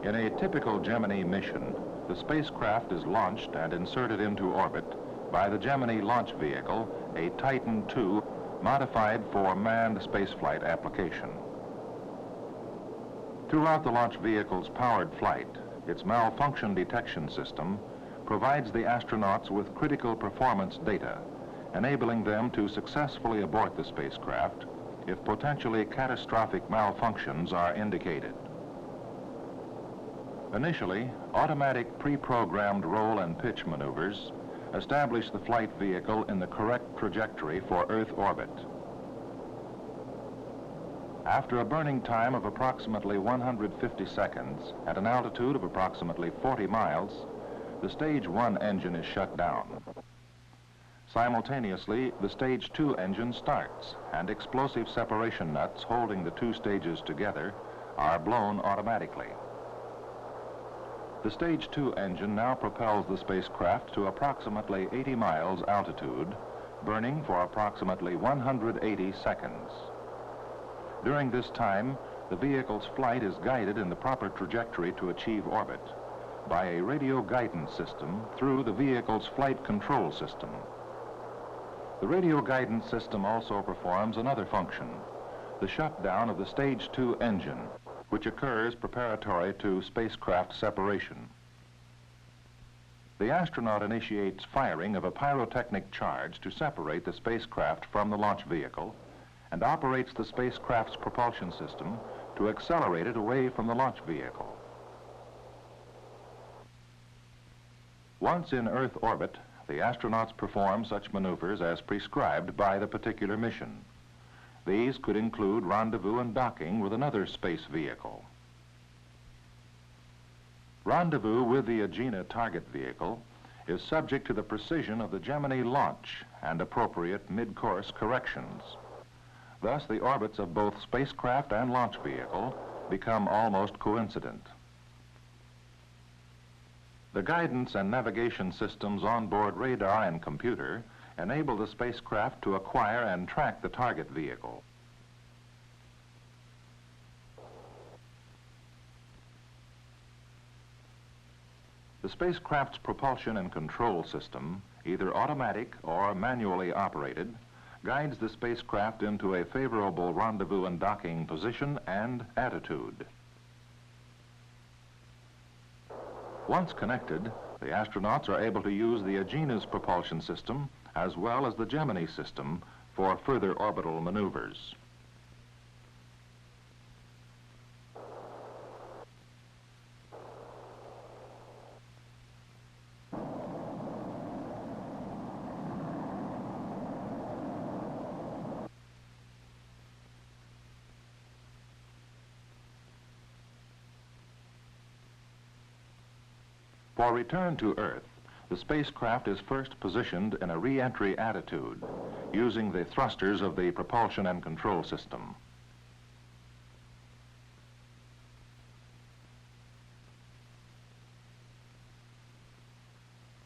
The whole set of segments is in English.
In a typical Gemini mission, the spacecraft is launched and inserted into orbit by the Gemini launch vehicle, a Titan II, modified for manned spaceflight application. Throughout the launch vehicle's powered flight, its malfunction detection system provides the astronauts with critical performance data, enabling them to successfully abort the spacecraft if potentially catastrophic malfunctions are indicated. Initially, automatic pre-programmed roll and pitch maneuvers establish the flight vehicle in the correct trajectory for Earth orbit. After a burning time of approximately 150 seconds at an altitude of approximately 40 miles, the Stage 1 engine is shut down. Simultaneously, the Stage 2 engine starts, and explosive separation nuts holding the two stages together are blown automatically. The Stage 2 engine now propels the spacecraft to approximately 80 miles altitude, burning for approximately 180 seconds. During this time, the vehicle's flight is guided in the proper trajectory to achieve orbit by a radio guidance system through the vehicle's flight control system. The radio guidance system also performs another function, the shutdown of the Stage 2 engine, which occurs preparatory to spacecraft separation. The astronaut initiates firing of a pyrotechnic charge to separate the spacecraft from the launch vehicle and operates the spacecraft's propulsion system to accelerate it away from the launch vehicle. Once in Earth orbit, the astronauts perform such maneuvers as prescribed by the particular mission. These could include rendezvous and docking with another space vehicle. Rendezvous with the Agena target vehicle is subject to the precision of the Gemini launch and appropriate mid-course corrections. Thus, the orbits of both spacecraft and launch vehicle become almost coincident. The guidance and navigation systems on board radar and computer enable the spacecraft to acquire and track the target vehicle. The spacecraft's propulsion and control system, either automatic or manually operated, guides the spacecraft into a favorable rendezvous and docking position and attitude. Once connected, the astronauts are able to use the Agena's propulsion system as well as the Gemini system for further orbital maneuvers. For return to Earth, the spacecraft is first positioned in a re-entry attitude using the thrusters of the propulsion and control system.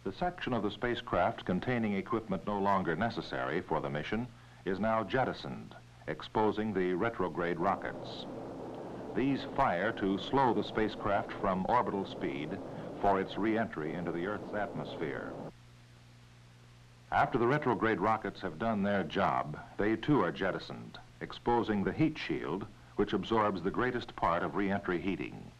The section of the spacecraft containing equipment no longer necessary for the mission is now jettisoned, exposing the retrograde rockets. These fire to slow the spacecraft from orbital speed for its re-entry into the Earth's atmosphere. After the retrograde rockets have done their job, they too are jettisoned, exposing the heat shield, which absorbs the greatest part of re-entry heating.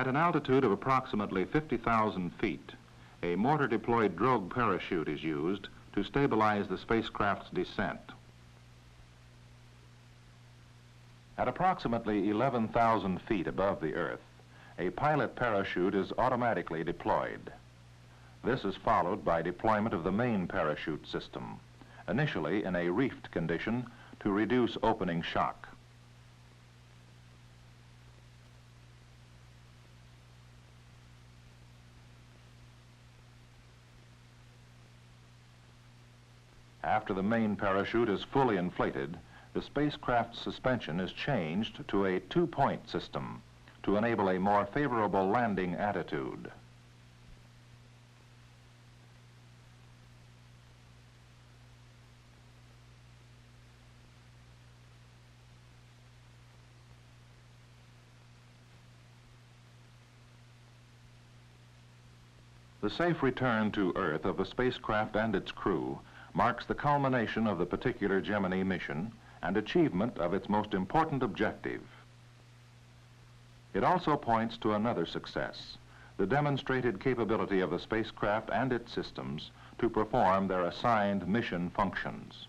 At an altitude of approximately 50,000 feet, a mortar-deployed drogue parachute is used to stabilize the spacecraft's descent. At approximately 11,000 feet above the Earth, a pilot parachute is automatically deployed. This is followed by deployment of the main parachute system, initially in a reefed condition to reduce opening shock. After the main parachute is fully inflated, the spacecraft's suspension is changed to a two-point system to enable a more favorable landing attitude. The safe return to Earth of the spacecraft and its crew marks the culmination of the particular Gemini mission and achievement of its most important objective. It also points to another success, the demonstrated capability of the spacecraft and its systems to perform their assigned mission functions.